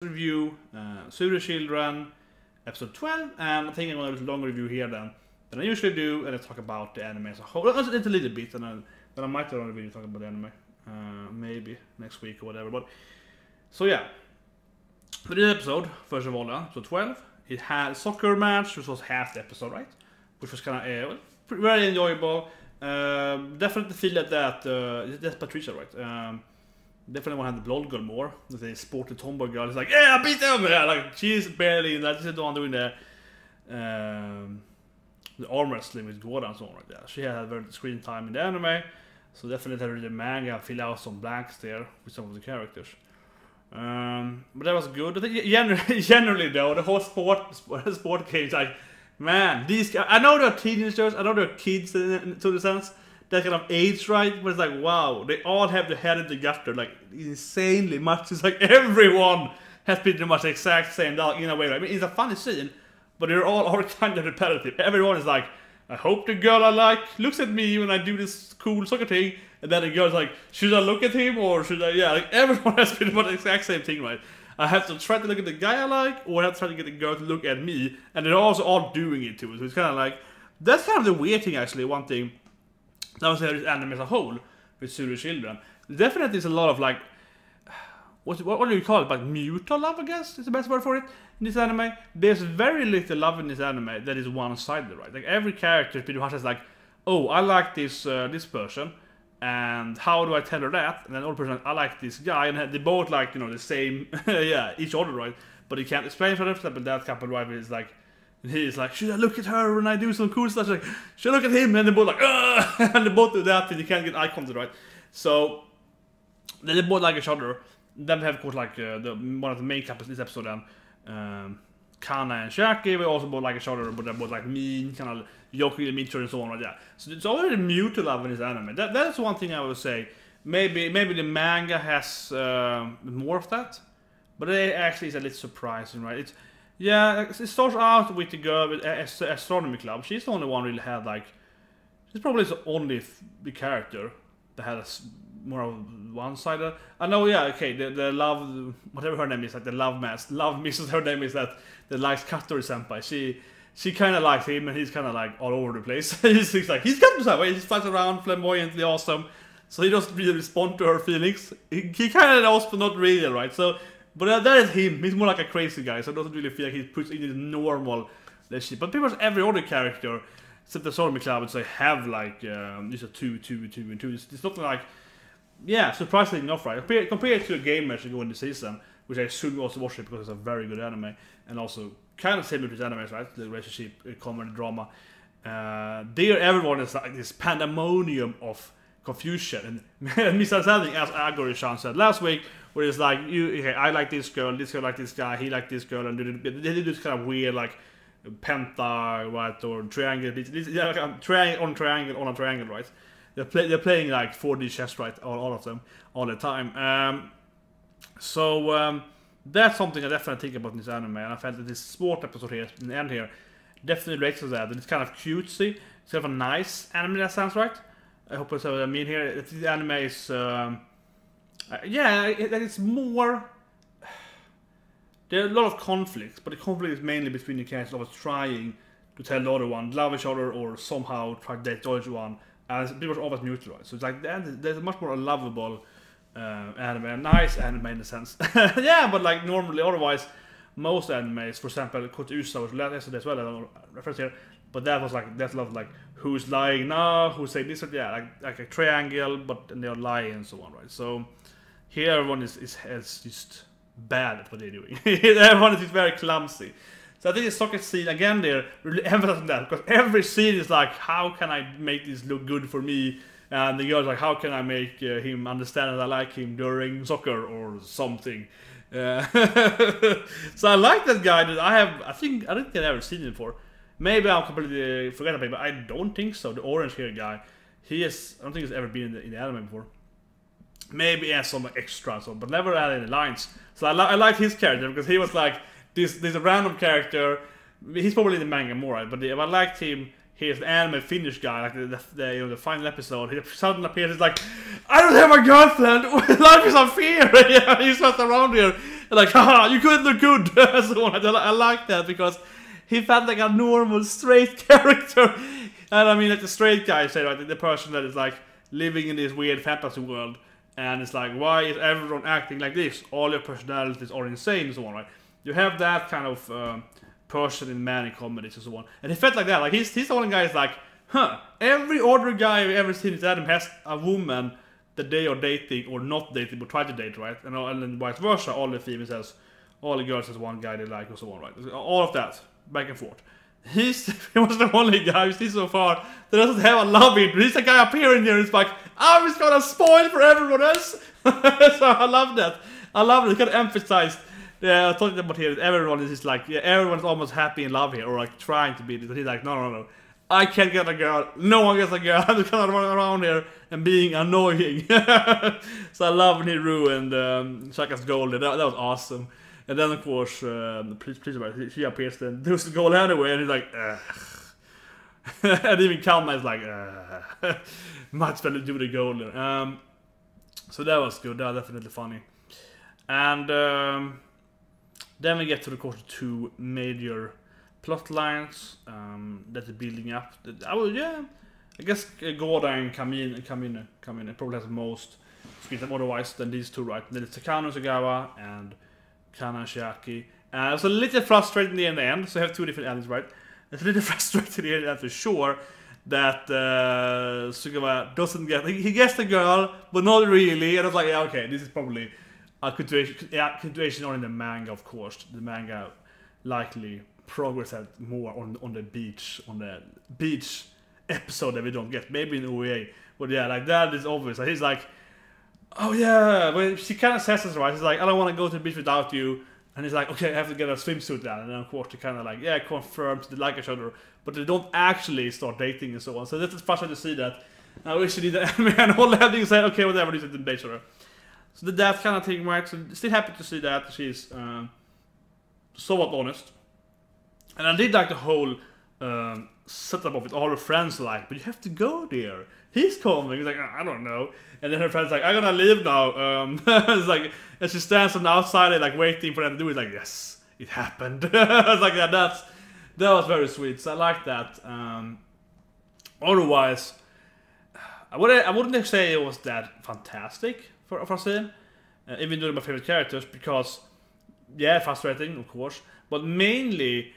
review Tsurezure Children episode 12, and I think I'm going to do a longer review here than I usually do, and I talk about the anime as a whole. It's a little bit, and then I might do a video talking about the anime, maybe next week or whatever. But so yeah, for this episode, first of all, episode 12, it had a soccer match, which was half the episode, right? Which was kind of very enjoyable. Definitely feel that that's Patricia, right? Definitely want to have the blonde girl more. The sporty tomboy girl is like, yeah, I beat them! Yeah, like, she's barely in that. She's the one doing the arm wrestling with Gordon and so on right there. She had very screen time in the anime. So definitely had the manga fill out some blanks there with some of the characters. But that was good. I think generally though, the whole sport game is like, man, these guys, I know they're teenagers, I know they're kids to the sense. That kind of age, right? But it's like, wow, they all have the head in the gutter, like insanely much. It's like everyone has pretty much the exact same dog in a way, right? I mean, it's a funny scene, but they're all kind of repetitive. Everyone is like, I hope the girl I like looks at me when I do this cool soccer thing, and then the girl's like, should I look at him or should I? Yeah, like everyone has pretty much the exact same thing, right? I have to try to look at the guy I like, or I have to try to get the girl to look at me, and they're also all doing it too. So it's kind of like, that's kind of the weird thing actually. One thing that was this anime as a whole with Tsurezure Children. Definitely is a lot of like, what do you call it? Like mutual love, I guess is the best word for it. In this anime, there's very little love in this anime that is one-sided, right? Like every character pretty much is like, oh, I like this this person, and how do I tell her that? And then other person, I like this guy, and they both like, you know, the same, yeah, each other, right? But he can't explain for themselves. But that couple, right, is like, he's like, should I look at her when I do some cool stuff? She's like, should I look at him? And they both like, ugh! And they both do that, and you can't get eye contact, right? So they both like each other. Then we have, of course, like one of the main couples in this episode, then Kana and Shaki. We also both like each other, but they're both like mean, kind of joking at each other and so on, like that. So it's already mutual love in this anime. That's one thing I would say. Maybe the manga has more of that, but it actually is a little surprising, right? It's, yeah, it starts out with the girl with astronomy club. She's the only one really had like, she's probably the only the character that had a more of one-sided. I know, yeah, okay, the love, whatever her name is, like the love misses her name is that the likes Katori senpai. She kind of likes him, and he's kind of like all over the place. he's like, he's got to he just flies around flamboyantly awesome, so he doesn't really respond to her feelings. He kind of knows, but not really, right? So. But that is him. He's more like a crazy guy, so it doesn't really feel like he puts in his normal relationship. But pretty much every other character, except the Astronomy Club, would say have like these are two, and two. It's not like, yeah, surprisingly enough, right? Compared to the game match that go in the season, which I assume you also watch it because it's a very good anime, and also kind of similar to the anime, right? The relationship, comedy, drama. There, everyone is like this pandemonium of confusion and misunderstanding, as Agori-chan said last week, where it's like, okay, I like this girl like this guy, he like this girl, and they do this kind of weird like penta, right, or triangle, like triangle on a triangle, right? They're playing like 4D chess, right, all of them all the time. So that's something I definitely think about in this anime, and I felt that this sport episode here in the end here definitely relates to that. And it's kind of cutesy. It's kind of a nice anime in that sense, right? I hope that's what I mean here. The anime is, yeah, it's more. There are a lot of conflicts, but the conflict is mainly between the characters always trying to tell the other one love each other or somehow try to date the other one, and it's pretty much always mutual. So it's like there's a much more lovable anime, a nice anime in a sense. Yeah, but like normally, otherwise, most animes, for example, Tsurezure, which yesterday as well, I don't reference here. But that was like, that's a lot of like, who's lying now, who's saying this, or yeah, like a triangle, but they're lying and so on, right? So here everyone is just bad at what they're doing. Everyone is just very clumsy. So I think the soccer scene again there really emphasizing that, because every scene is like, how can I make this look good for me? And the girl's like, how can I make him understand that I like him during soccer or something? So I like that guy that I don't think I've ever seen him before. Maybe I'm completely forgetting about it, but I don't think so. The orange hair guy, I don't think he's ever been in the anime before. Maybe he has some extras, but never had any lines. So I like his character because he was like this random character. He's probably in the manga more, right? But if I liked him, he's the anime Finnish guy, like the final episode. He suddenly appears, he's like, I don't have a girlfriend. Life is unfair. Yeah, he's just around here Like, haha, you couldn't look good. So I like that because he felt like a normal straight character. And I mean, like the straight guy said, right, the person that is like living in this weird fantasy world, and it's like, why is everyone acting like this? All your personalities are insane and so on, right? You have that kind of person in many comedies and so on. And he felt like that. Like he's the only guy who's like, huh, every other guy I've ever seen in anime has a woman that they are dating or not dating but try to date, right? And then vice versa, all the females has, all the girls has one guy they like and so on, right? All of that, back and forth. He was the only guy we've seen so far that doesn't have a love interest. He's the guy appearing here who's like, I'm just gonna spoil for everyone else. So I love that. I love it. It's kind of emphasized. Yeah, talking about here, everyone is just like, yeah, everyone's almost happy in love here, or like trying to be. But he's like, no. I can't get a girl. No one gets a girl. I'm just kind of running around here and being annoying. So I love when he ruined Shaka's goal. That was awesome. And then of course, please she appears then does the goal anyway, and he's like, ugh. And even Kalma is like, much better do the goal there. So that was good. That was definitely funny. And then we get to the course of two major plot lines that are building up. I guess Goda and Kamine probably has the most screen time otherwise than these two, right? Then it's Takano Sugawa and Kana Shiaki. It was a little frustrating in the end, so I have two different endings, right? It's a little frustrating in the end for sure that Sugawa doesn't get... He gets the girl, but not really. And I was like, yeah, okay, this is probably a continuation on in the manga, of course. The manga likely progress more on the beach episode that we don't get. Maybe in OEA. But yeah, like that is obvious. He's like, oh yeah, well, she kind of says this, right? He's like, I don't want to go to the beach without you. And he's like, okay, I have to get a swimsuit down. And then of course they kind of like, yeah, confirms they like each other, but they don't actually start dating and so on. So that's frustrating to see that. I wish they did that. And all that thing said, okay, whatever, they didn't date each other. So that kind of thing, right? So still happy to see that she's somewhat honest. And I did like the whole setup of it. All her friends like, but you have to go there. He's coming. He's like, I don't know. And then her friend's like, I'm gonna leave now. It's like, and she stands on the outside and like waiting for them to do it. Like, yes, it happened. I was like, yeah, that was very sweet. So I like that. Otherwise, I wouldn't say it was that fantastic for a scene, even though they're my favorite characters, because yeah, frustrating of course, but mainly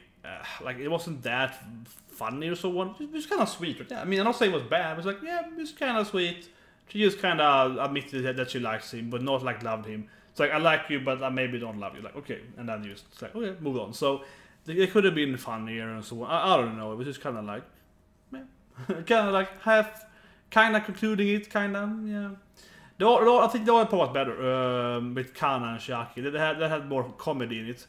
like it wasn't that funny or so on. It was kind of sweet. Right? Yeah, I mean, I'm not saying it was bad. It was like, yeah, it was kind of sweet. She just kind of admitted that she likes him, but not like loved him. It's like, I like you, but I maybe don't love you. Like, okay, and then you just like, okay, move on. So it could have been funnier and so on. I don't know. It was just kind of like, yeah, kind of like half, kind of concluding it, kind of, yeah. I think the other part was better with Kana and Shiaki. They had more comedy in it.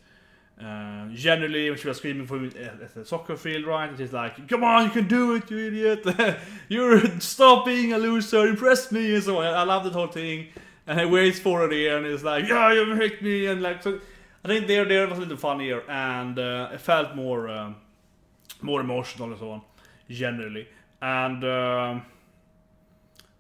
Generally, when she was screaming for me at the soccer field, right? And she's like, "Come on, you can do it, you idiot! Stop being a loser, impress me!" and so on. I love that whole thing. And he waits for her there, and he's like, "Yeah, you hate me!" and like, so I think there was a little funnier, and it felt more emotional and so on, generally. And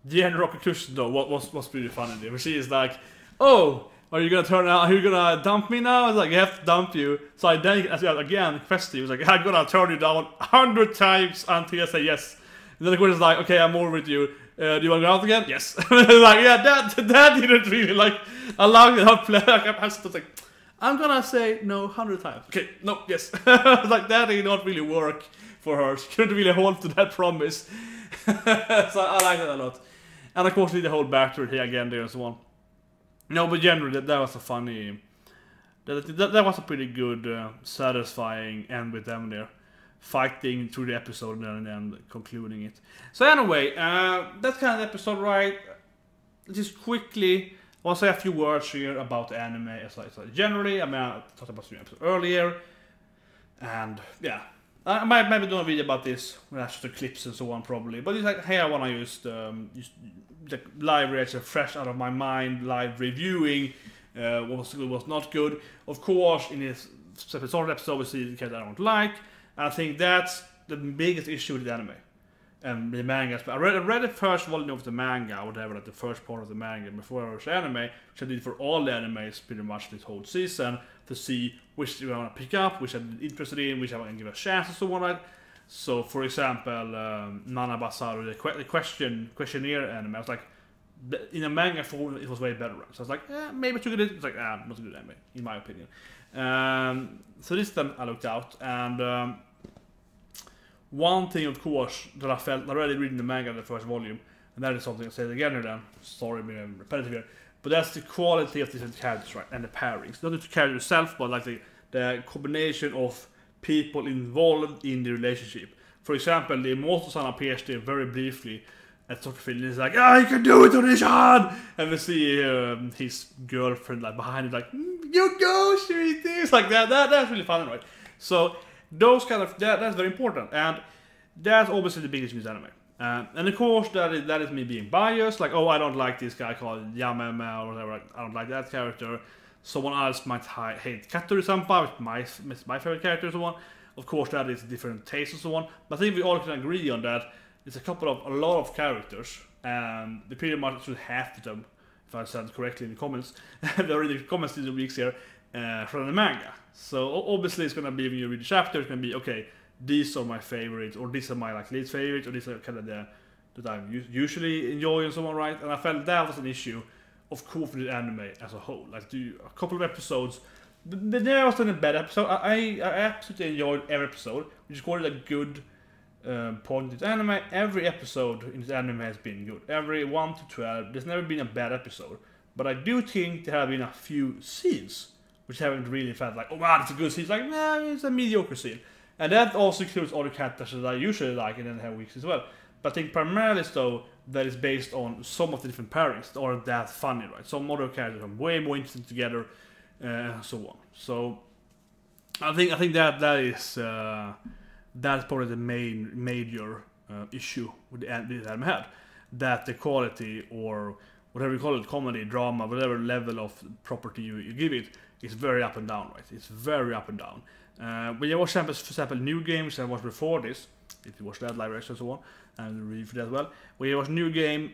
the end conclusion though was pretty funny there. She is like, "Oh, are you gonna turn out? Are you gonna dump me now?" I was like, "I have to dump you." So I then again questioned. He was like, "I'm gonna turn you down 100 times until I say yes." And then the question is like, "Okay, I'm over with you. Do you want to go out again?" "Yes." Like, yeah, that didn't really like allow me to play. Like, I was like, "I'm gonna say no 100 times." "Okay, no, yes." I was like, that did not really work for her. She couldn't really hold to that promise. So I like that a lot. And of course, the whole backstory here again there and so on. No, but generally, that was a funny... That was a pretty good, satisfying end with them there. Fighting through the episode and then concluding it. So anyway, that kind of episode, right? Just quickly, I want to say a few words here about the anime. As I said, generally, I mean, I talked about the episode earlier. And, yeah. I might maybe do a video about this when I show the clips and so on, probably. But it's like, hey, I want to use the live reaction fresh out of my mind, live reviewing what was good, what was not good. Of course, in this episode, we see the character I don't like. I think that's the biggest issue with the anime. and the mangas. But I read the first volume of the manga, or whatever, like the first part of the manga before I watched the anime, which I did for all the animes pretty much this whole season, to see which I want to pick up, which I'm interested in, which I want to give a chance, and so on. Right? So, for example, Nana Basaru, the questionnaire anime, I was like, in a manga form, it was way better. Right? So I was like, maybe it's a good. It's like, not a good anime, in my opinion. So this time I looked out, and one thing, of course, that I felt already reading the manga in the first volume, and that is something I said again here then, sorry being repetitive here, but that's the quality of different characters, right, and the pairings. Not the character itself, but like the combination of people involved in the relationship. For example, the Immortal-san appears there very briefly at sort of feeling, he's like, you can do it, Onishan! And we see his girlfriend like behind him, like, you go, sweetie! It's like that's really fun, right? So, those kind of, that's very important, and that's obviously the biggest in this anime. And of course, that is me being biased, like, oh, I don't like this guy called Yameme or whatever, I don't like that character. Someone else might hate Katori-senpai, which my favorite character and so on. Of course, that is different tastes and so on, but I think we all can agree on that. It's a lot of characters, and they pretty much should half of them, if I said correctly in the comments, they already comments in the weeks here, from the manga. So obviously it's gonna be, when you read the chapter, it's gonna be, okay, these are my favorites, or these are my like least favorites, or these are kind of the that I usually enjoy and so on, right? And I felt that was an issue, of course, for the anime as a whole. Like, do a couple of episodes, there wasn't a bad episode. I absolutely enjoyed every episode, which is called a good point in this anime. Every episode in this anime has been good. Every 1 to 12, there's never been a bad episode. But I do think there have been a few scenes which haven't really felt like, oh wow, it's a good scene. It's like, nah, it's a mediocre scene. And that also includes other characters that I usually like in the weeks as well. But I think primarily though, that is based on some of the different pairings that aren't that funny, right? Some other characters are way more interesting together, and so on. So I think that is that's probably the major issue with the anime had. That the quality, or whatever you call it, comedy, drama, whatever level of property you give it, is very up and down, right? It's very up and down. When you watch, for example, New Game, which I watched before this, if you watch that live reaction and so on, and read for that as well. When you watch New Game,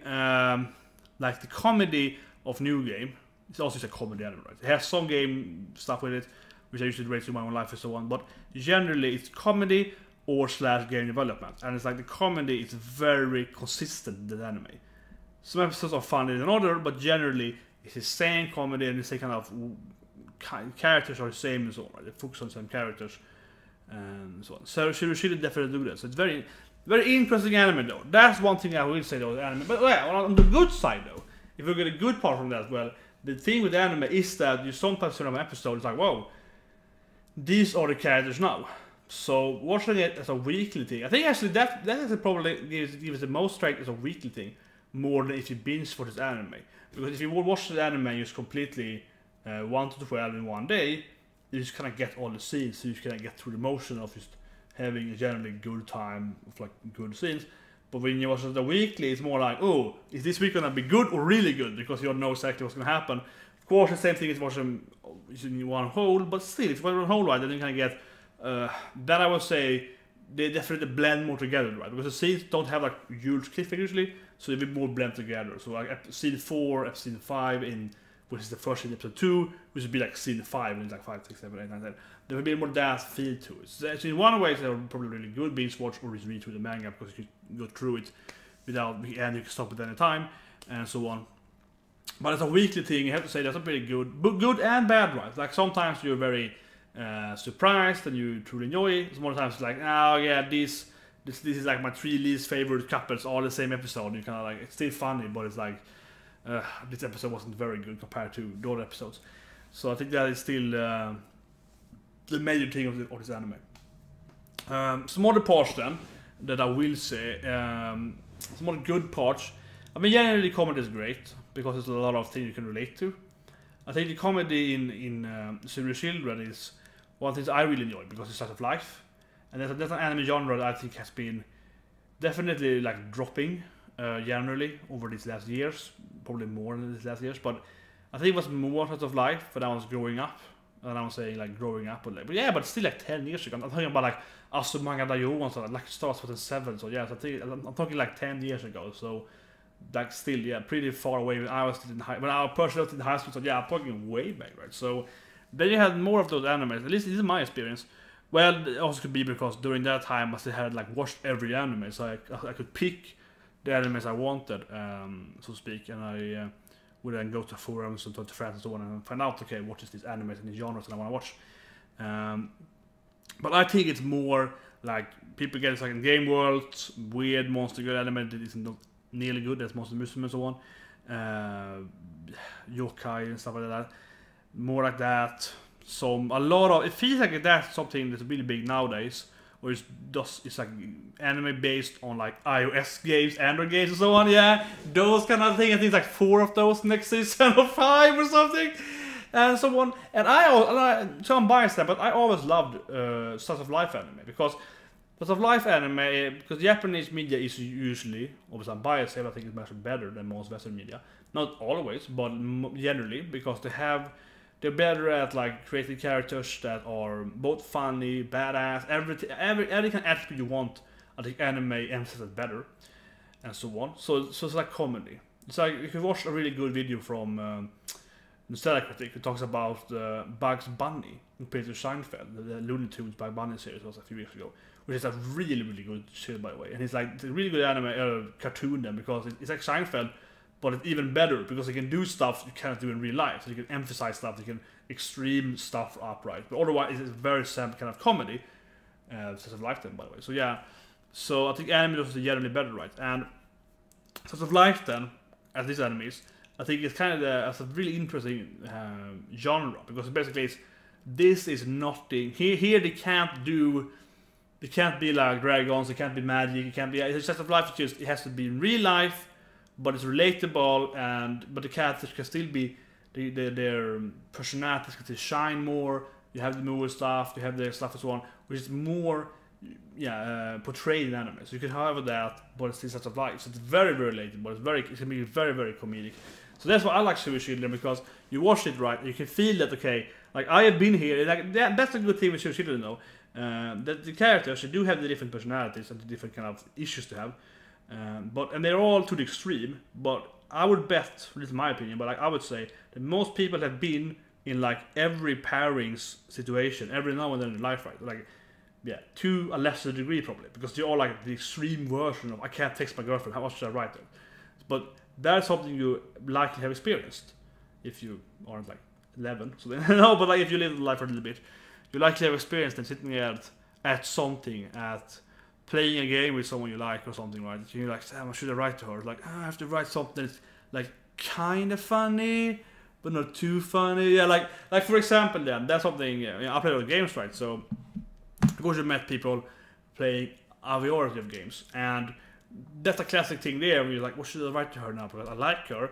like the comedy of New Game, it's also just a comedy anime, right? It has some game stuff with it, which I usually rate to my own life and so on, but generally it's comedy or / game development. And it's like the comedy is very consistent in the anime. Some episodes are funnier than others, but generally it's the same comedy and the same kind of characters are the same and so on, right? They focus on the same characters and so on. So she should definitely do that. So it's very, very interesting anime though. That's one thing I will say though, the anime. But well, on the good side though, if we get a good part from that, well, the thing with anime is that you sometimes see an episode, it's like, whoa, these are the characters now. So watching it as a weekly thing, I think actually that is probably gives the most strength as a weekly thing, more than if you binge for this anime. Because if you watch the anime just completely 1 to 12 in one day, you just kind of get all the scenes, so you kind of get through the motion of just having a generally good time with like good scenes. But when you watch it weekly, it's more like, oh, is this week gonna be good or really good? Because you don't know exactly what's gonna happen. Of course, the same thing as watching in one whole, but still, if you watch one whole, right, then you kind of get. Then I would say they definitely blend more together, right? Because the scenes don't have like huge cliffhangers usually, so they will more blend together. So like scene 4, episode 5 in. Which is the first in episode 2, which would be like scene 5, and it's like 5, 6, 7, 8, 9, 10. There would be more that feel to it. So in one way, it's probably really good binge watch or just read through the manga because you can go through it without, and you can stop at any time, and so on. But as a weekly thing, you have to say that's a pretty good and bad, right? Like sometimes you're very surprised and you truly enjoy it. Some other times it's like, oh yeah, this is like my 3 least favorite couples all the same episode. You kind of like, it's still funny, but it's like, this episode wasn't very good compared to the other episodes. So I think that is still the major thing of this anime. Some other parts then, that I will say, some other good parts. I mean, generally the comedy is great, because there's a lot of things you can relate to. I think the comedy in Tsurezure Children is one of the things I really enjoy, because it's slice of life. And that's an anime genre that I think has been definitely like dropping generally over these last years, probably more than these last years, but I think it was more slice of life when I was growing up, And I'm saying like growing up with it. But yeah, but still like 10 years ago. I'm talking about like Asumanga Dayo and stuff, like Star Wars 2007. So yeah, so I'm talking like 10 years ago. So like still, yeah, pretty far away when I was still in when I personally was in high school. So yeah, I'm talking way back, right? So then you had more of those animes. At least this is my experience. Well, it also could be because during that time I still had like watched every anime, so I could pick the animes I wanted, so to speak, and I would then go to forums and talk to friends and so on and find out, okay, what is these animes and these genres that I want to watch. But I think it's more like people get like in game worlds, weird monster girl anime that isn't nearly good as Monster Musume and so on, yokai and stuff like that. More like that. So a lot of it feels like that's something that's really big nowadays, or it's like anime based on like iOS games, Android games, and so on. Yeah, those kind of things. I think it's like 4 of those next season or 5 or something, and so on. And so I'm biased there, but I always loved Slice of Life anime because Slice of Life anime, because Japanese media is usually, obviously I'm biased here, I think it's much better than most Western media. Not always, but generally, because they're better at like creating characters that are both funny, badass, every kind of attribute you want. I think anime emphasizes better, and so on. So it's like comedy. It's like if you watch a really good video from Nostalgia Critic who talks about Bugs Bunny compared to Seinfeld, the Looney Tunes Bugs Bunny series was a few years ago, which is a really good show by the way, and it's like a really good anime cartoon then because it's like Seinfeld. But it's even better because you can do stuff you cannot do in real life. So you can emphasize stuff, you can extreme stuff upright. But otherwise, it's a very simple kind of comedy. Slice of Life then, by the way. So yeah, so I think anime is generally better, right? And Slice of Life then, as these animes, I think it's kind of a really interesting genre because basically this is nothing. Here they can't be like dragons, it can't be magic, it can't be. It's Slice of Life. It has to be in real life. But it's relatable, but the characters can still be their personalities can still shine more. You have the movie stuff, you have their stuff and so on, which is more portrayed in anime. So you can have that, but it's still Slice of Life. So it's very relatable. It can be very comedic. So that's why I like Tsurezure Children, because you watch it right, you can feel that okay, like I have been here. Like that's a good thing with Tsurezure Children though. That the characters, they do have the different personalities and the different kind of issues to have. And they're all to the extreme, but I would bet, this is my opinion, but like I would say that most people have been in like every pairings situation every now and then in life, right? Like, yeah, to a lesser degree probably, because they're all like the extreme version of I can't text my girlfriend, how much should I write them? But that's something you likely have experienced if you aren't like 11. So then, no, but like if you live the life for a little bit, you likely have experienced and sitting at something, at playing a game with someone you like or something, right? You're like, Sam, should I write to her? Like, I have to write something that's like kind of funny, but not too funny. Yeah, like for example, then that's something. I play a lot of games, right? So, of course, you met people playing a variety of games, and that's a classic thing there. Where you're like, what should I write to her now? Because I like her,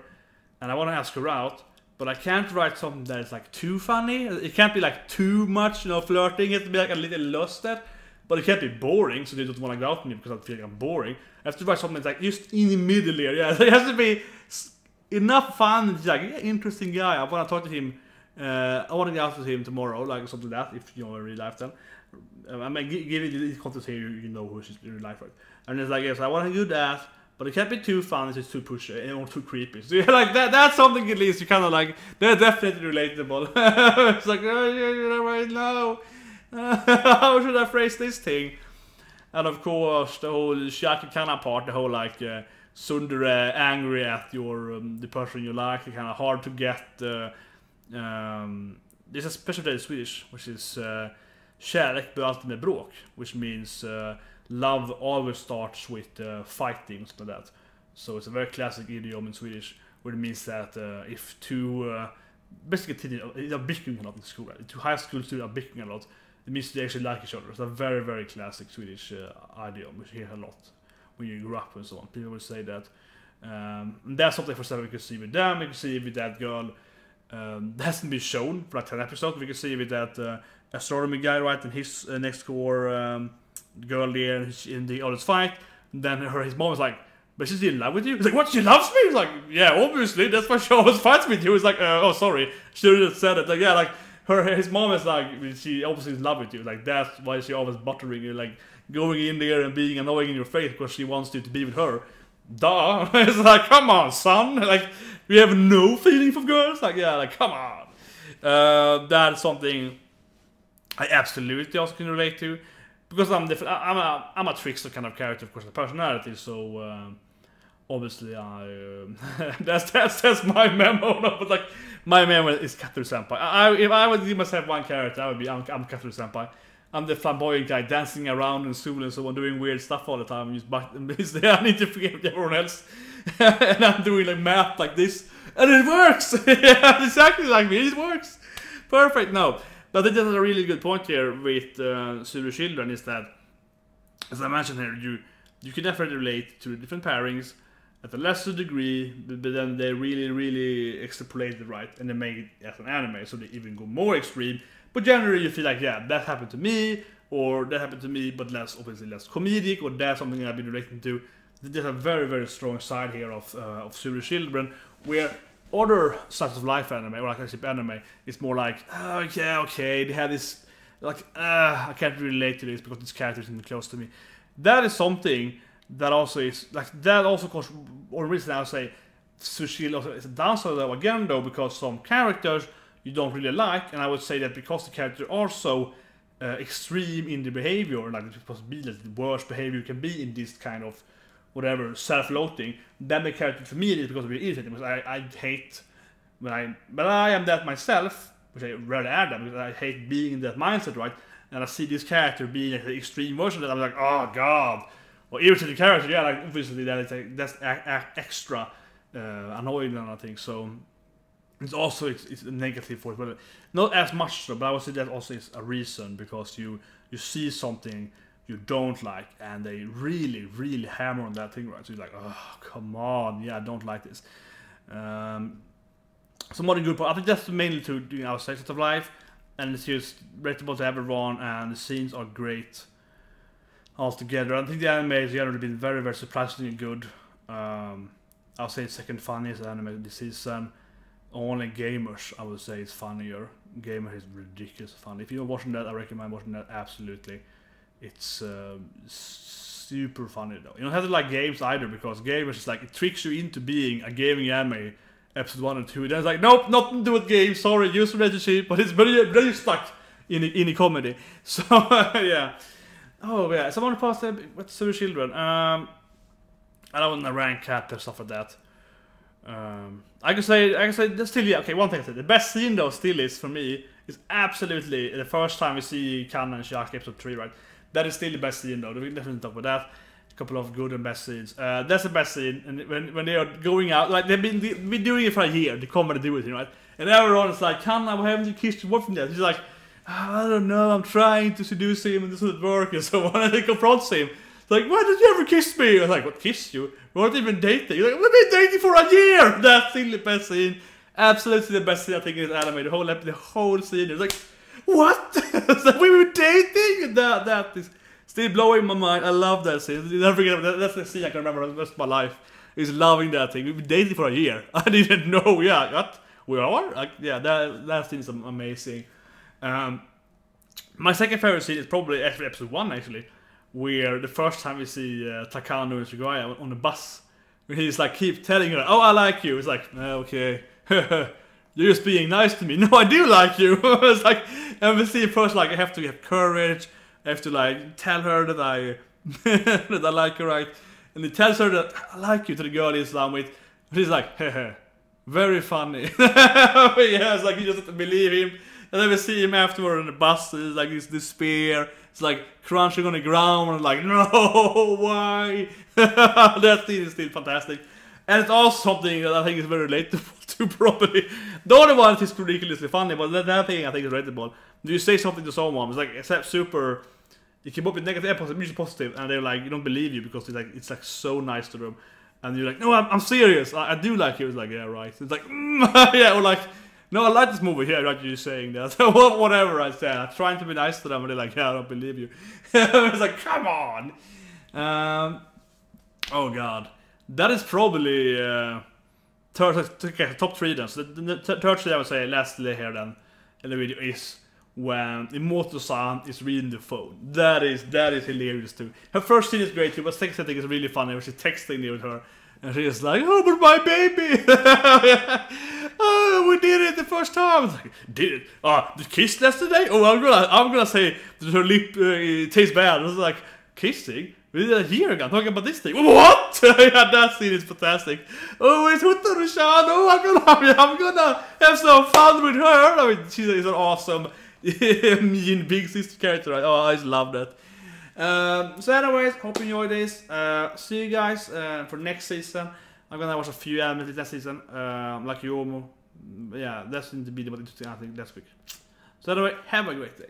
and I want to ask her out, but I can't write something that is like too funny. It can't be like too much, flirting. It has to be like a little lusted. But it can't be boring, so they don't want to go out with me because I feel like I'm boring. I have to write something that's like just in the middle here. Yeah, so it has to be enough fun. It's like, yeah, interesting guy. I want to talk to him. I want to go out with him tomorrow, like something like that. If you know in real life, then I mean, give it the context here. You know who she's in real life, right? And it's like, yes, I want to do that, but it can't be too fun. It's just too pushy or too creepy. So you're like that. That's something at least you kind of like. They're definitely relatable. It's like, oh yeah, right now. How should I phrase this thing? And of course, the whole Shakikana part, the whole like Sundere angry at your the person you like, kind of hard to get. There's a special day in Swedish, which is kärlek börjar alltid med bråk, which means love always starts with fighting, something like that. So it's a very classic idiom in Swedish, where it means that if two basically they're bickering a lot in school, right? Two high school students are bickering a lot. It means they actually like each other. It's a very classic Swedish idiom, which you hear a lot when you grew up and so on. People will say that. And that's something for example we can see with them. We can see with that girl. That hasn't been shown for like 10 episodes. We can see with that astronomy guy, right? And his next door girl there in the oldest fight. And then his mom was like, but she's in love with you? He's like, what, she loves me? He's like, yeah, obviously, that's why she always fights with you. He's like, oh, sorry, she didn't have said it. Like, yeah, like, his mom is like, she obviously is in love with you. Like, that's why she always buttering you, like going in there and being annoying in your face because she wants you to be with her. Duh. It's like, come on, son. Like, we have no feeling for girls. Like, yeah, like, come on. That's something I absolutely also can relate to, because I'm different. I'm a trickster kind of character, of course, the personality. So obviously, that's my memo. No, but like, my memo is Tsurezure Senpai. If I would give myself one character, I would be I'm Tsurezure Senpai. I'm the flamboyant guy dancing around in school and so on, doing weird stuff all the time. I need to forget everyone else, and I'm doing like math like this, and it works. Yeah, exactly like me. It works. Perfect. No, but I think that's a really good point here with Tsurezure Children, is that, as I mentioned here, you can definitely relate to the different pairings at a lesser degree, but then they really extrapolate it right, and they make it as an anime, so they even go more extreme. But generally, you feel like, yeah, that happened to me, or that happened to me, but obviously less comedic, or that's something I've been relating to. There's a very strong side here of Tsurezure Children, where other sorts of life anime, or like actually anime, is more like, oh yeah, okay, they have this, like, I can't really relate to this because this character isn't close to me. That is something that also is, like, that also causes, or reason I would say, Tsurezure Children also is a downside though, again though, because some characters you don't really like, and I would say that because the characters are so extreme in the behavior, like it's supposed to be like the worst behavior you can be in this kind of whatever self-loathing, then the character for me is because of irritating, because I hate but I am that myself, which I rarely am that, because I hate being in that mindset, right? And I see this character being like the extreme version of that, I'm like, oh god, or irritating character, yeah, like obviously that is like, that's extra annoying and I think so. It's also it's a negative for it, but not as much so. But I would say that also is a reason, because you see something you don't like, and they really hammer on that thing, right? So you're like, oh come on, yeah, I don't like this. So more than good part, I think that's mainly to doing our sections of life, and it's just relatable to everyone, and the scenes are great altogether. I think the anime has generally been very surprisingly good. I'll say it's second funniest anime this season. Only Gamers, I would say, is funnier. Gamer is ridiculously funny. If you're watching that, I recommend watching that absolutely. It's super funny though. You don't have to like games either, because Gamers is like, it tricks you into being a gaming anime. Episode 1 and 2. Then it's like, nope, nothing to do with games. Sorry, use relationship, but it's very stuck in the comedy. So yeah. Oh yeah. Someone posted with Tsurezure Children. I don't want to rank chapters, stuff like that. I can say that's still, yeah, okay, one thing I said. The best scene though still is, for me, is absolutely the first time we see Kana and Shaki, episode 3, right? That is still the best scene though. We can definitely talk about that. A couple of good and best scenes. That's the best scene, and when they are going out, like they've been doing it for a year, the comedy do it, right? And everyone is like, Kana, why haven't you kissed your boyfriend yet? He's like, oh, I don't know, I'm trying to seduce him and this doesn't work and so on, and they confronts him. It's like, why did you ever kiss me? I was like, what, kiss you? We weren't even dating. He's like, we've been dating for a year! That's still the best scene. Absolutely the best scene I think in this anime. The whole scene. It's like, what? It's like, we were dating? That is still blowing my mind. I love that scene. Never forget that. That's the scene I can remember the rest of my life. Is loving that thing. We've been dating for a year. I didn't know. Yeah, what? We are? Like, yeah, that scene is amazing. My second favorite scene is probably episode 1 actually, where the first time we see Takano and Sugaya on the bus, where he's like keep telling her, oh, I like you. It's like, okay, you're just being nice to me. No, I do like you. It's like, and we see first, like, I have to have courage. I have to like tell her that I that I like her, right? And he tells her that I like you to the girl he's down with. But he's like, heh, very funny. Yeah, it's like you just have to believe him. And then we see him afterward on the bus. It's like this despair. It's like crunching on the ground and like, no, why? That scene is still fantastic. And it's also something that I think is very relatable to probably. The other one is ridiculously funny, but that thing I think is relatable. Do you say something to someone, it's like, except super, you keep up with negative episodes, usually positive, and they're like, you don't believe you because it's like so nice to them. And you're like, no, I'm serious. I do like you. It's like, yeah, right. It's like, yeah, or like, no, I like this movie. Yeah, right, you're saying that. Whatever I said. I'm trying to be nice to them, and they're like, yeah, I don't believe you. It's like, come on. Oh, God. That is probably top 3 then. So the third three, I would say, lastly here then. in the video is when Imoto-san is reading the phone. That is hilarious too. Her first scene is great too, but second scene I think is really funny when she's texting with her. And she's like, oh, but my baby! Oh, we did it the first time! It's like, did it? Oh, the kiss yesterday? Oh, I'm gonna say that her lip tastes bad. It was like, kissing? We did it here again, talking about this thing. What? Yeah, that scene is fantastic. Oh, it's Hotaru-chan! Oh, I'm gonna have some fun with her! I mean, she's an awesome mean big sister character. Right? Oh, I just love that. So anyways, hope you enjoyed this. See you guys for next season. I'm gonna watch a few anime next season, like Yomo. Yeah, that's going to be the most interesting I think next week. So anyway, have a great day.